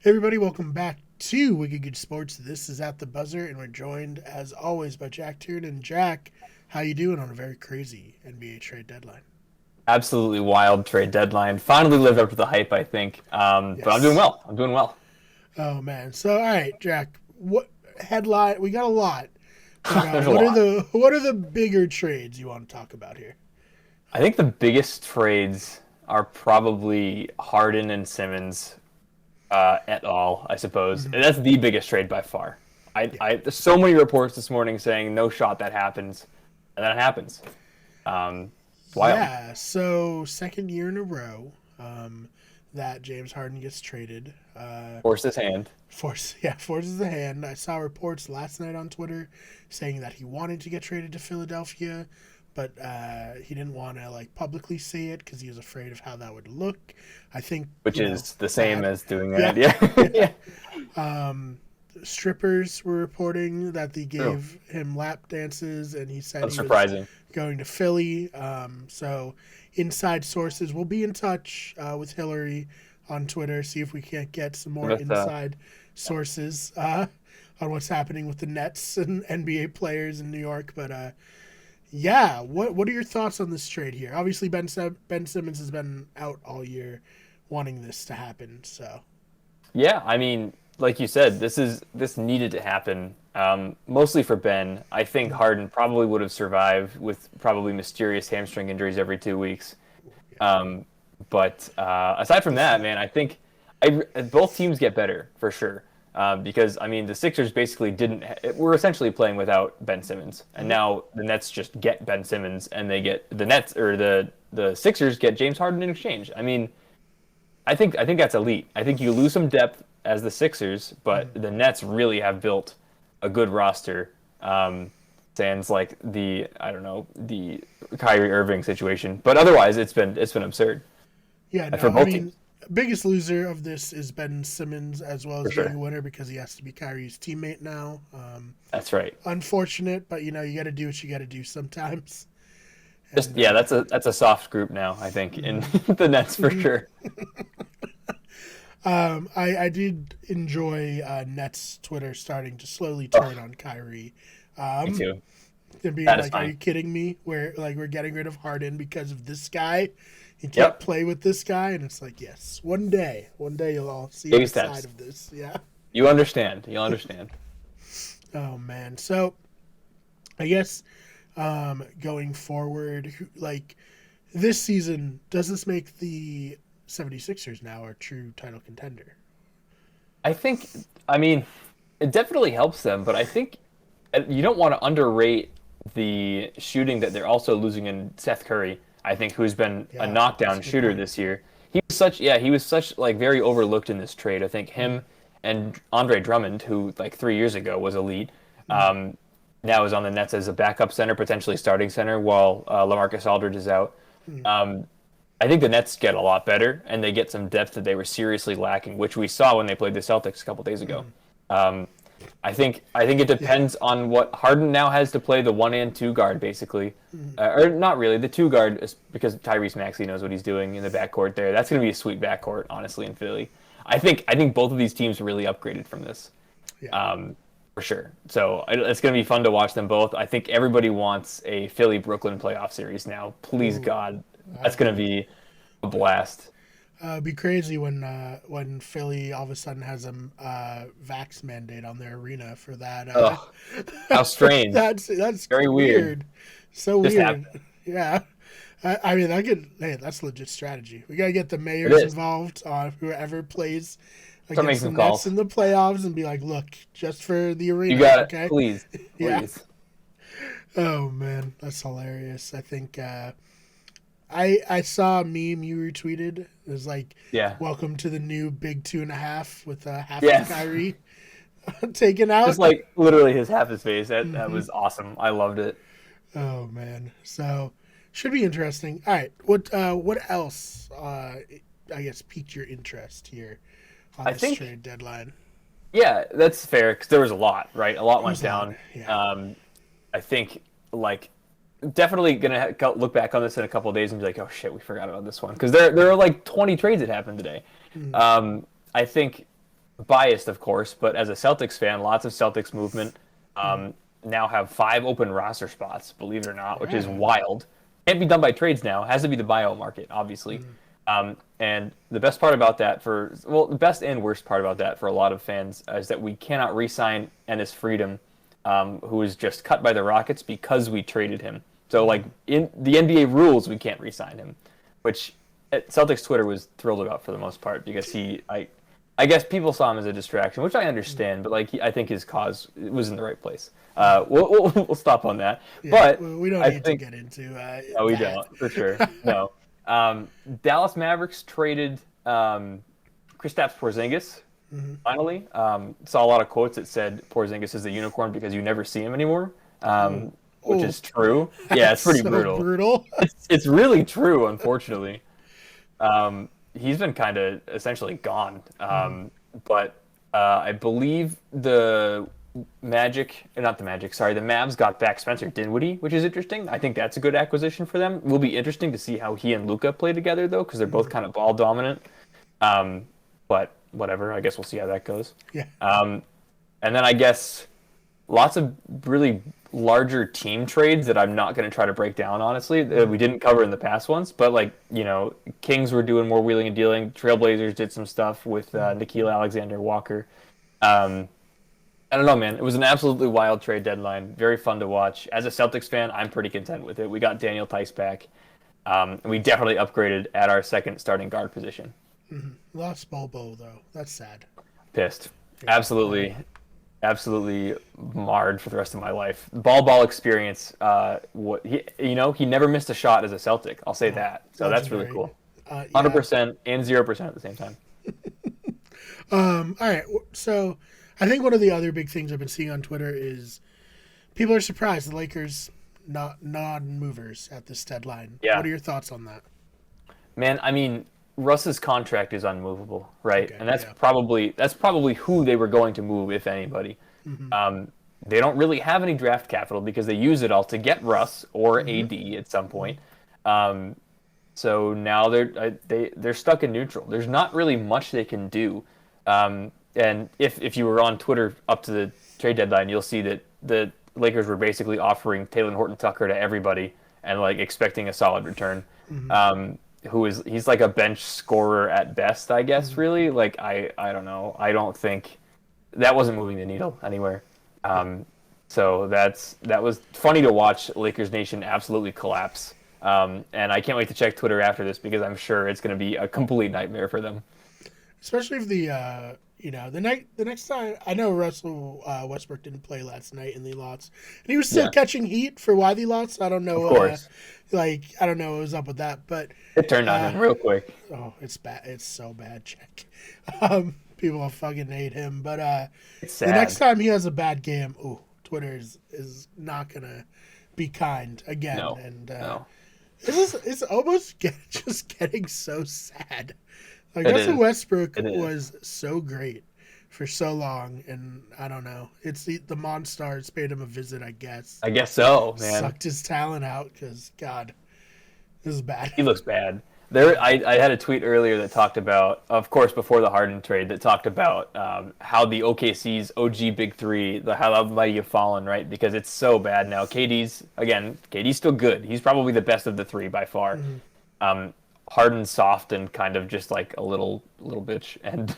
Hey everybody, welcome back to Wicked Good Sports. This is At the Buzzer, and we're joined, as always, by Jack Tiernan. Jack, how you doing on a very crazy NBA trade deadline? Absolutely wild trade deadline. Finally lived up to the hype, I think. But I'm doing Yes. well. I'm doing well. Oh man. So, all right, Jack. What headline? We got a lot, but There's a what are lot. the bigger trades you want to talk about here? I think the biggest trades are probably Harden and Simmons et al., I suppose. Mhm. And that's the biggest trade by far. Yeah. There's so many reports this morning saying no shot that happens, and then it happens. It's wild. Yeah. So, second year in a row that James Harden gets traded. Forced his hand. Forces the hand. I saw reports last night on Twitter saying that he wanted to get traded to Philadelphia, but he didn't want to like publicly say it because he was afraid of how that would look. I think Which is the same that as doing yeah that. Yeah. yeah. Yeah. Strippers were reporting that they True. gave him lap dances, and he said he was Unsurprising. going to Philly. So inside sources will be in touch with Hillary on Twitter, see if we can't get some more With inside sources on what's happening with the Nets and NBA players in New York. But yeah, what are your thoughts on this trade here? Obviously, Ben Simmons has been out all year, wanting this to happen. So Yeah, I mean, like you said, this needed to happen. Mostly for Ben. I think Harden probably would have survived with probably mysterious hamstring injuries every 2 weeks. yeah, But aside from that, man, I think both teams get better for sure. Because I mean, the Sixers basically didn't. We're essentially playing without Ben Simmons, and Mhm. now the Nets just get Ben Simmons, and they get the Nets or the Sixers get James Harden in exchange. I mean, I think that's elite. I think you lose some depth as the Sixers, but the Nets really have built a good roster. Sans like the I don't know the Kyrie Irving situation, but otherwise it's been absurd Yeah, no, for I both mean, teams biggest loser of this is Ben Simmons as well for as being sure. a winner because he has to be Kyrie's teammate now. That's right. Unfortunate, but you got to do what you got to do sometimes. Just And yeah, that's a soft group now. I think in mhm. the Nets for Mhm. sure. I did enjoy Nets Twitter starting to slowly Oh, turn on Kyrie. me Um, too. and being like, "Are Satisfying. you kidding me? We're getting rid of Harden because of this guy. You can't Yep. play with this guy." And it's like, yes, one day you'll all see Baby my side steps. of this. Yeah. You understand. You'll understand. Oh man. So I guess going forward, like this season, does this make the 76ers now a true title contender? I think. I mean, it definitely helps them, but I think you don't want to underrate the shooting that they're also losing in Seth Curry. I think who's been a Yeah, that's knockdown a good shooter point. this year. He was such like very overlooked in this trade. I think Mm-hmm. him and Andre Drummond, who like 3 years ago was elite, Mm-hmm. um, now is on the Nets as a backup center, potentially starting center, while LaMarcus Aldridge is out. Um, I think the Nets get a lot better, and they get some depth that they were seriously lacking, which we saw when they played the Celtics a couple days ago. Mm-hmm. Um, I think it Yeah. depends on what Harden now has to play the one and two guard basically, Mm-hmm. or not really the two guard is because Tyrese Maxey knows what he's doing in the backcourt there. That's going to be a sweet backcourt, honestly, in Philly. I think both of these teams really upgraded from this, Yeah. um, for sure. So it's going to be fun to watch them both. I think everybody wants a Philly Brooklyn playoff series now. Please Ooh, God, I that's going to agree. be a blast. It'd be crazy when Philly all of a sudden has a vax mandate on their arena for that. Oh, how strange. That's Very weird. weird, so Just weird. happened. Yeah, I mean, I could. Hey, that's legit strategy. We gotta get the It mayors is. involved on whoever plays Start making against the some Nets calls. in the playoffs and be like, look, just for the You arena, got it. okay? Please. Yeah. Please. Oh man, that's hilarious. I think I saw a meme you retweeted. It was like, Yeah. "Welcome to the new big 2.5 with half of Yes. Kyrie taken Just out." like literally his half his face. That Hmm. was awesome. I loved it. Oh man, so should be interesting. All right, what else? I guess piqued your interest here on I this think, trade deadline. yeah, that's fair because there was a lot, right? A lot There went was a lot. down. Yeah. Um, I think like definitely gonna look back on this in a couple of days and be like, oh shit, we forgot about this one because there are like 20 trades that happened today. Mm-hmm. I think biased, of course, but as a Celtics fan, lots of Celtics movement. Now have 5 open roster spots, believe it or not, which is Yeah. wild. Can't be done by trades now. Has to be the buyout market, obviously. And the best part about that the best and worst part about that for a lot of fans is that we cannot re-sign Ennis Freedom, who was just cut by the Rockets because we traded him. So, like, in the NBA rules, we can't re-sign him, which Celtics Twitter was thrilled about for the most part because I guess people saw him as a distraction, which I understand, but like I think his cause was in the right place. We'll stop on that. Yeah, but we don't I need think to get into no, we that. don't for sure. No. Dallas Mavericks traded Kristaps Porzingis. Finally, saw a lot of quotes that said Porzingis is a unicorn because you never see him anymore, which is true. Yeah, it's pretty so brutal. It's really true, unfortunately. He's been kind of essentially gone. But I believe the Mavs got back Spencer Dinwiddie, which is interesting. I think that's a good acquisition for them. Will be interesting to see how he and Luka play together, though, because they're both kind of ball dominant. But whatever, I guess we'll see how that goes. Yeah. And then I guess lots of really larger team trades that I'm not going to try to break down, honestly. We didn't cover in the past ones, but like, Kings were doing more wheeling and dealing. Trailblazers did some stuff with Nickeil Alexander-Walker. I don't know, man. It was an absolutely wild trade deadline. Very fun to watch. As a Celtics fan, I'm pretty content with it. We got Daniel Tice back. We definitely upgraded at our second starting guard position. Lost Bobo, though. That's sad. Pissed. Absolutely marred for the rest of my life. Ball experience. He never missed a shot as a Celtic. I'll say that. So that's really cool. 100% and 0% at the same time. All right. So I think one of the other big things I've been seeing on Twitter is people are surprised the Lakers not non-movers at this deadline. Yeah. What are your thoughts on that? Man, I mean, Russ's contract is unmovable, right? Okay, and that's probably who they were going to move, if anybody. They don't really have any draft capital because they use it all to get Russ or AD at some point. So now they're stuck in neutral. There's not really much they can do. And if you were on Twitter up to the trade deadline, you'll see that the Lakers were basically offering Talen Horton-Tucker to everybody and like expecting a solid return. He's like a bench scorer at best, I guess, really. Like, I don't know. I don't think that wasn't moving the needle anywhere. So that was funny to watch Lakers Nation absolutely collapse. And I can't wait to check Twitter after this because I'm sure it's going to be a complete nightmare for them. Especially if the next time, I know Russell Westbrook didn't play last night in the lots, and he was still catching heat for why the lots. I don't know. Of course. I don't know what was up with that, but it turned on him real quick. Oh, it's bad. It's so bad, Check. People fucking hate him, but it's sad. The next time he has a bad game, Twitter is not gonna be kind again. No. And it's almost just getting so sad. Like, Russell Westbrook was so great for so long, and I don't know. It's the Monstars paid him a visit, I guess. I guess so, man. Sucked his talent out because, God, this is bad. He looks bad. I had a tweet earlier that talked about, of course, before the Harden trade, that talked about how the OKC's OG Big Three, how mighty have fallen, right? Because it's so bad now. KD's still good. He's probably the best of the three by far. Harden's soft and kind of just like a little bitch, and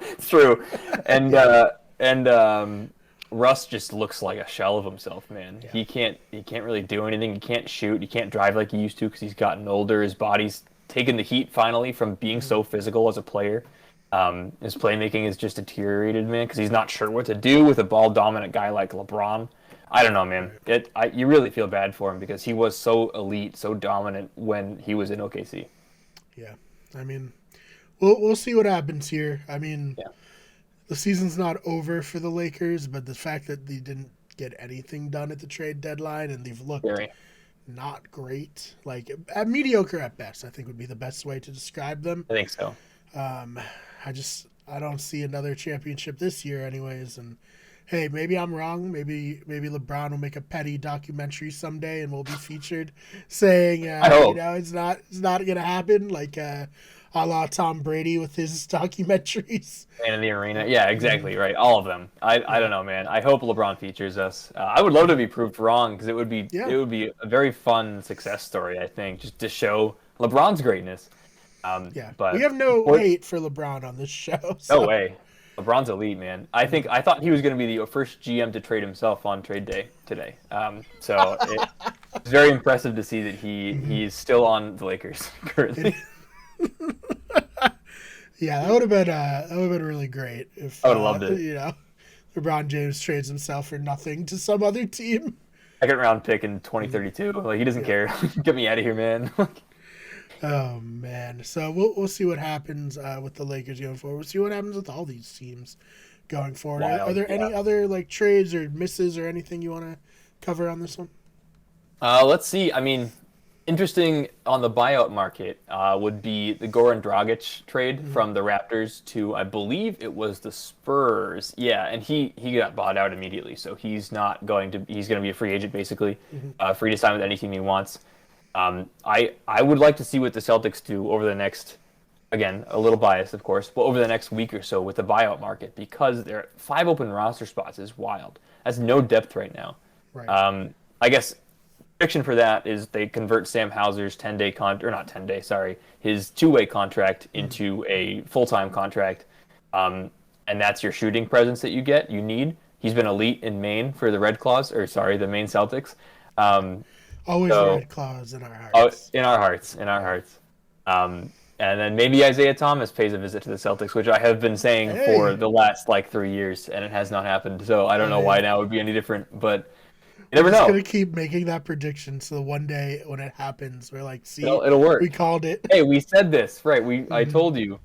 it's true. And Russ just looks like a shell of himself, man. Yeah. He can't really do anything. He can't shoot. He can't drive like he used to because he's gotten older. His body's taken the heat finally from being so physical as a player. His playmaking is just deteriorated, man, because he's not sure what to do with a ball dominant guy like LeBron. I don't know, man. You really feel bad for him because he was so elite, so dominant when he was in OKC. Yeah, I mean, we'll see what happens here. I mean, the season's not over for the Lakers, but the fact that they didn't get anything done at the trade deadline and they've looked not great, like mediocre at best, I think would be the best way to describe them. I think so. I don't see another championship this year, anyways, and. Hey, maybe I'm wrong. Maybe LeBron will make a petty documentary someday and we'll be featured saying, it's not gonna happen. Like, a la Tom Brady with his documentaries. Man in the arena. Yeah, exactly right. All of them. I Yeah. don't know, man. I hope LeBron features us. I would love to be proved wrong because Yeah. it would be a very fun success story. I think just to show LeBron's greatness. Yeah. We But have no before, hate for LeBron on this show. no So way. LeBron's elite, man. I thought he was going to be the first GM to trade himself on trade day today. It's very impressive to see that he's still on the Lakers currently. yeah, that would have been really great if I would have loved it. LeBron James trades himself for nothing to some other team. Second round pick in 2032. Like he doesn't care. Get me out of here, man. Oh man, so we'll see what happens with the Lakers going forward. We'll see what happens with all these teams going forward. Are there any other like trades or misses or anything you want to cover on this one? Let's see. I mean, interesting on the buyout market would be the Goran Dragic trade from the Raptors to, I believe it was the Spurs. Yeah, and he got bought out immediately, so he's going to be a free agent basically, free to sign with any team he wants. I would like to see what the Celtics do over the next, again, a little biased of course, but over the next week or so with the buyout market because there are 5 open roster spots is wild. That's no depth right now. Right. I guess prediction for that is they convert Sam Hauser's 10-day his 2-way contract into a full-time contract, and that's your shooting presence that you need. He's been elite in Maine for the the Maine Celtics. Always Red Claws in our hearts. In our hearts. And then maybe Isaiah Thomas pays a visit to the Celtics, which I have been saying for the last 3 years, and it has not happened. So I don't know why now would be any different, but you never know. I'm just gonna keep making that prediction, so one day when it happens, we're like, "See, it'll work. We called it." Hey, we said this, right? I told you.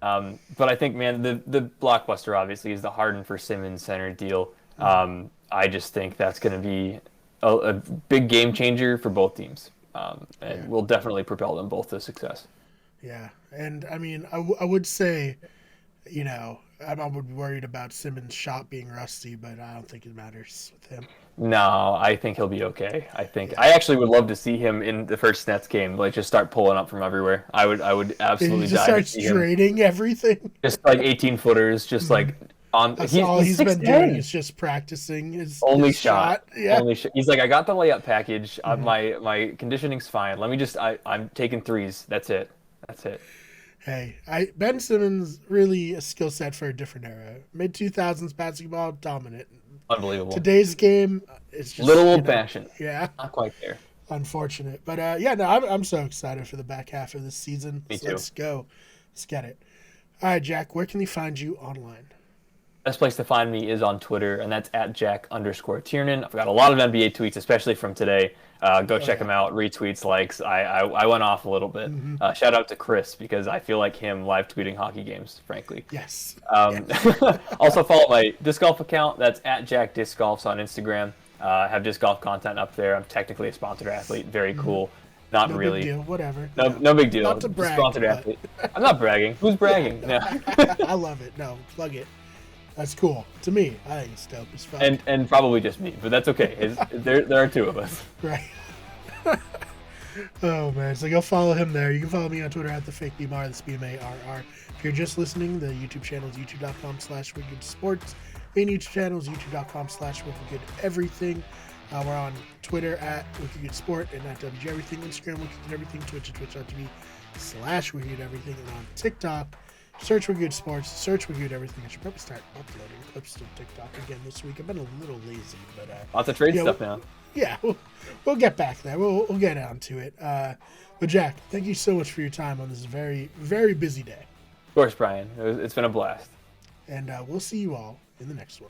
But I think, man, the blockbuster obviously is the Harden for Simmons center deal. I just think that's going to be a big game changer for both teams, and will definitely propel them both to success. Yeah, and I mean, I would say, I'm worried about Simmons' shot being rusty, but I don't think it matters with him. No, I think he'll be okay. I actually would love to see him in the first Nets game, just start pulling up from everywhere. I would absolutely he just die starts trading everything. Just 18-footers, just on. That's all he's been doing is just practicing his only his shot. Yeah. He's like, I got the layup package. My conditioning's fine. Let me I'm taking threes. That's it. Hey, Ben Simmons really a skill set for a different era. Mid 2000s basketball dominant. Unbelievable. Today's game, it's just little old fashioned. Yeah, not quite there. Unfortunate, but I'm so excited for the back half of this season. Me too. Let's go. Let's get it. All right, Jack. Where can they find you online? Best place to find me is on Twitter, and that's at Jack_Tiernan. I've got a lot of NBA tweets, especially from today. Go check them out. Retweets, likes. I went off a little bit. Shout out to Chris because I feel like him live tweeting hockey games, frankly. Yes. Also follow my disc golf account. That's at Jack Disc Golfs on Instagram. I have disc golf content up there. I'm technically a sponsored athlete. Very cool. Not no really. Big deal. Whatever. No big deal. Not to brag, sponsored athlete. I'm not bragging. Who's bragging? No. I love it. No, plug it. That's cool. To me, I think it's dope as fuck. And probably just me, but that's okay. There are 2 of us. Right. Oh man, so go follow him there. You can follow me on Twitter at @theFakeBMar, that's BMARR. If you're just listening, the YouTube channel is youtube.com/WickedSports. Main YouTube channel is youtube.com/WickedEverything. We're on Twitter at WickedSport and at WGEverything, Instagram WickedEverything, Twitch at twitch.tv/WickedEverything, and on TikTok. Search Wicked Sports, search Wicked Everything. I should probably start uploading clips to TikTok again this week. I've been a little lazy, but lots of trade stuff now. Yeah, we'll get back there. We'll get onto it. But Jack, thank you so much for your time on this very, very busy day. Of course, Brian. It's been a blast. And we'll see you all in the next one.